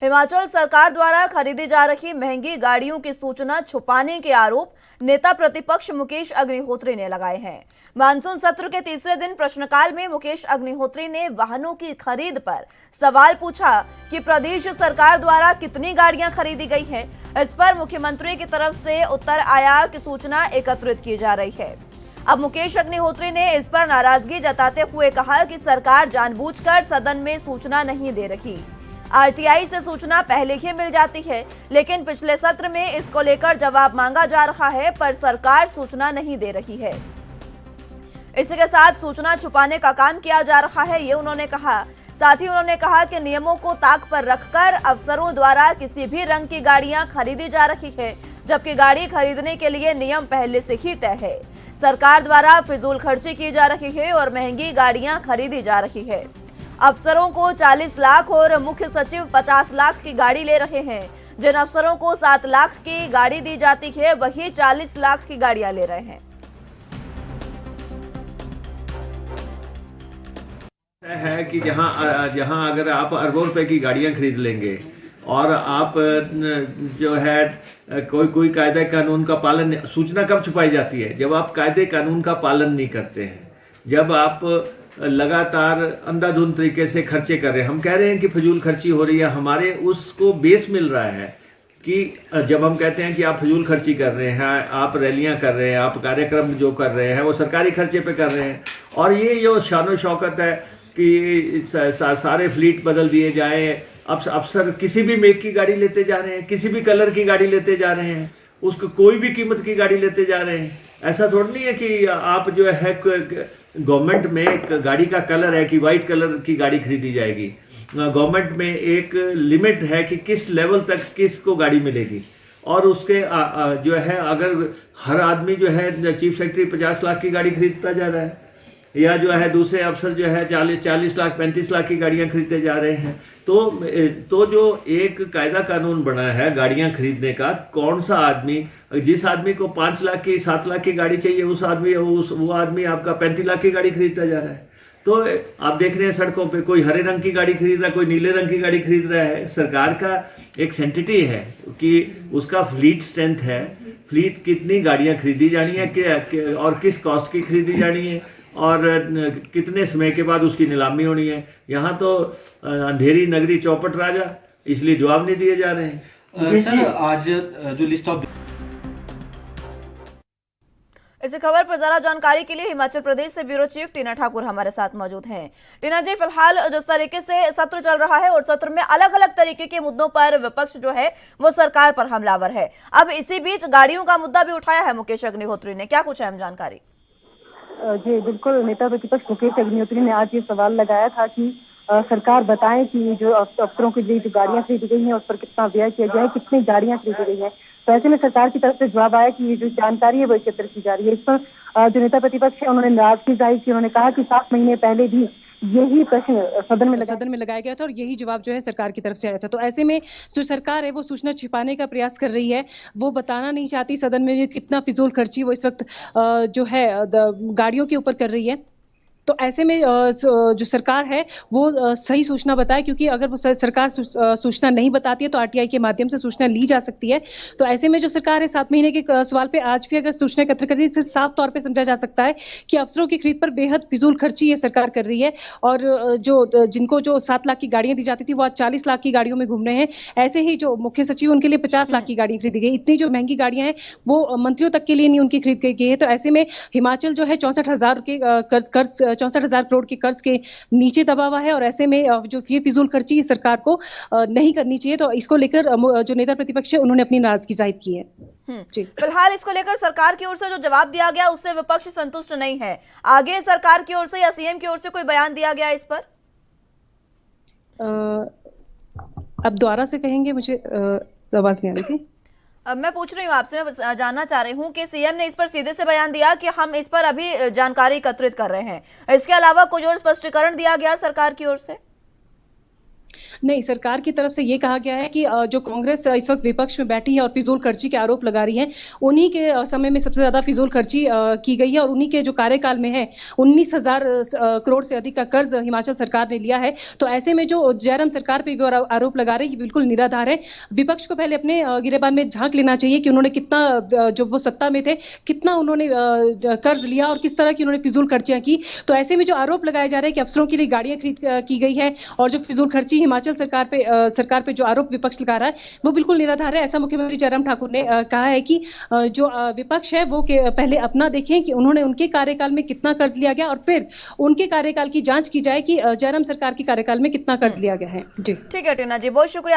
हिमाचल सरकार द्वारा खरीदी जा रही महंगी गाड़ियों की सूचना छुपाने के आरोप नेता प्रतिपक्ष मुकेश अग्निहोत्री ने लगाए हैं। मानसून सत्र के तीसरे दिन प्रश्नकाल में मुकेश अग्निहोत्री ने वाहनों की खरीद पर सवाल पूछा कि प्रदेश सरकार द्वारा कितनी गाड़ियां खरीदी गई हैं। इस पर मुख्यमंत्री की तरफ से उत्तर आया कि सूचना एकत्रित की जा रही है। अब मुकेश अग्निहोत्री ने इस पर नाराजगी जताते हुए कहा कि सरकार जानबूझकर सदन में सूचना नहीं दे रही। आरटीआई से सूचना पहले ही मिल जाती है, लेकिन पिछले सत्र में इसको लेकर जवाब मांगा जा रहा है, पर सरकार सूचना नहीं दे रही है। इसी के साथ सूचना छुपाने का काम किया जा रहा है, ये उन्होंने कहा। साथ ही उन्होंने कहा कि नियमों को ताक पर रखकर अफसरों द्वारा किसी भी रंग की गाड़ियां खरीदी जा रही है, जबकि गाड़ी खरीदने के लिए नियम पहले से ही तय है। सरकार द्वारा फिजूल खर्ची की जा रही है और महंगी गाड़ियां खरीदी जा रही है। अफसरों को 40 लाख और मुख्य सचिव 50 लाख की गाड़ी ले रहे हैं। जिन अफसरों को 7 लाख की गाड़ी दी जाती है, वही 40 लाख की गाड़ियां ले रहे हैं। है कि जहां अगर आप अरबों रुपए की गाड़ियां खरीद लेंगे और आप जो है कोई कायदे कानून का पालन, सूचना कब छुपाई जाती है? जब आप कायदे कानून का पालन नहीं करते हैं, जब आप लगातार अंधाधुंध तरीके से खर्चे कर रहे हैं। हम कह रहे हैं कि फजूल खर्ची हो रही है, हमारे उसको बेस मिल रहा है कि जब हम कहते हैं कि आप फजूल खर्ची कर रहे हैं, आप रैलियां कर रहे हैं, आप कार्यक्रम जो कर रहे हैं वो सरकारी खर्चे पे कर रहे हैं। और ये जो शानो शौकत है कि सारे फ्लीट बदल दिए जाए, अफसर किसी भी मेक की गाड़ी लेते जा रहे हैं, किसी भी कलर की गाड़ी लेते जा रहे हैं, उसको कोई भी कीमत की गाड़ी लेते जा रहे हैं। ऐसा थोड़ा नहीं है कि आप जो है गवर्नमेंट में एक गाड़ी का कलर है कि वाइट कलर की गाड़ी खरीदी जाएगी। गवर्नमेंट में एक लिमिट है कि किस लेवल तक किसको गाड़ी मिलेगी। और उसके जो है अगर हर आदमी जो है चीफ सेक्रेटरी 50 लाख की गाड़ी खरीदता जा रहा है, या जो है दूसरे अफसर जो है 40 लाख 35 लाख की गाड़ियां खरीदते जा रहे हैं, तो जो एक कायदा कानून बना है गाड़ियां खरीदने का, कौन सा आदमी, जिस आदमी को 5 लाख की 7 लाख की गाड़ी चाहिए, वो आदमी आपका 35 लाख की गाड़ी खरीदता जा रहा है। तो आप देख रहे हैं सड़कों पे कोई हरे रंग की गाड़ी खरीद रहा है, कोई नीले रंग की गाड़ी खरीद रहा है। सरकार का एक सेंटिटी है कि उसका फ्लीट स्ट्रेंथ है, फ्लीट कितनी गाड़ियां खरीदी जानी है और किस कॉस्ट की खरीदी जानी है और कितने समय के बाद उसकी नीलामी होनी है। यहाँ तो अंधेरी नगरी चौपट राजा, इसलिए जवाब नहीं दिए जा रहे हैं। सर, आज जो लिस्ट ऑफ इसी खबर पर ज्यादा जानकारी के लिए हिमाचल प्रदेश से ब्यूरो चीफ टीना ठाकुर हमारे साथ मौजूद हैं। टीना जी, फिलहाल जिस तरीके से सत्र चल रहा है और सत्र में अलग अलग तरीके के मुद्दों पर विपक्ष जो है वो सरकार पर हमलावर है, अब इसी बीच गाड़ियों का मुद्दा भी उठाया है मुकेश अग्निहोत्री ने, क्या कुछ अहम जानकारी? जी बिल्कुल, नेता प्रतिपक्ष मुकेश अग्निहोत्री ने आज ये सवाल लगाया था कि सरकार बताएं कि जो अफसरों के लिए जो गाड़ियां खरीदी गई हैं उस पर कितना व्यय किया गया है, कितनी गाड़ियां खरीदी गई हैं। तो ऐसे में सरकार की तरफ से जवाब आया कि ये जो जानकारी है वो एकत्र की जा रही है। इस पर जो नेता प्रतिपक्ष है उन्होंने नाराजगी जाहिर की। उन्होंने कहा कि 7 महीने पहले भी यही प्रश्न सदन में लगाया गया था और यही जवाब जो है सरकार की तरफ से आया था। तो ऐसे में जो सरकार है वो सूचना छिपाने का प्रयास कर रही है, वो बताना नहीं चाहती सदन में कितना फिजूल खर्ची वो इस वक्त जो है गाड़ियों के ऊपर कर रही है। तो ऐसे में जो सरकार है वो सही सूचना बताए, क्योंकि अगर वो सरकार सूचना नहीं बताती है तो आरटीआई के माध्यम से सूचना ली जा सकती है। तो ऐसे में जो सरकार है 7 महीने के सवाल पे आज भी अगर सूचना एकत्र कर रही है, इससे साफ तौर पे समझा जा सकता है कि अफसरों की खरीद पर बेहद फिजूल खर्ची ये सरकार कर रही है। और जिनको जो 7 लाख की गाड़ियां दी जाती थी वो आज 40 लाख की गाड़ियों में घूम रहे हैं। ऐसे ही जो मुख्य सचिव उनके लिए 50 लाख की गाड़ियां खरीदी गई। इतनी जो महंगी गाड़ियां हैं वो मंत्रियों तक के लिए नहीं उनकी खरीद गई है। तो ऐसे में हिमाचल जो है 64,000 के कर्ज 64,000 करोड़ के कर्ज के नीचे दबा हुआ है और ऐसे में जो ये फिजूल खर्ची सरकार को नहीं करनी चाहिए। तो इसको लेकर जो नेता प्रतिपक्ष है उन्होंने अपनी नाराजगी जाहिर की है। जी, फिलहाल इसको लेकर सरकार की ओर से जो जवाब दिया गया उससे विपक्ष संतुष्ट नहीं है। आगे सरकार की ओर से या सीएम की ओर से कोई बयान दिया गया इस पर? अब दोबारा से कहेंगे, मुझे आवाज नहीं आ रही थी। मैं पूछ रही हूँ आपसे, मैं जानना चाह रही हूँ कि सीएम ने इस पर सीधे से बयान दिया कि हम इस पर अभी जानकारी एकत्रित कर रहे हैं, इसके अलावा कोई और स्पष्टीकरण दिया गया सरकार की ओर से? नहीं, सरकार की तरफ से ये कहा गया है कि जो कांग्रेस इस वक्त विपक्ष में बैठी है और फिजूल खर्ची के आरोप लगा रही है, उन्हीं के समय में सबसे ज्यादा फिजूल खर्ची की गई है और उन्हीं के जो कार्यकाल में है 19,000 करोड़ से अधिक का कर्ज हिमाचल सरकार ने लिया है। तो ऐसे में जो जयराम सरकार पे भी आरोप लगा रहे हैं, ये बिल्कुल निराधार है। विपक्ष को पहले अपने गिरेबान में झांक लेना चाहिए कि उन्होंने कितना, जब वो सत्ता में थे, कितना उन्होंने कर्ज लिया और किस तरह की उन्होंने फिजूल खर्चियां की। तो ऐसे में जो आरोप लगाए जा रहे हैं कि अफसरों के लिए गाड़ियां खरीद की गई है और जो फिजूल खर्ची हिमाचल सरकार पे जो आरोप विपक्ष लगा रहा है वो बिल्कुल निराधार है। ऐसा मुख्यमंत्री जयराम ठाकुर ने कहा है कि जो विपक्ष है वो पहले अपना देखें कि उन्होंने उनके कार्यकाल में कितना कर्ज लिया गया और फिर उनके कार्यकाल की जांच की जाए कि जयराम सरकार के कार्यकाल में कितना कर्ज लिया गया है। जी ठीक है टीना जी, बहुत शुक्रिया।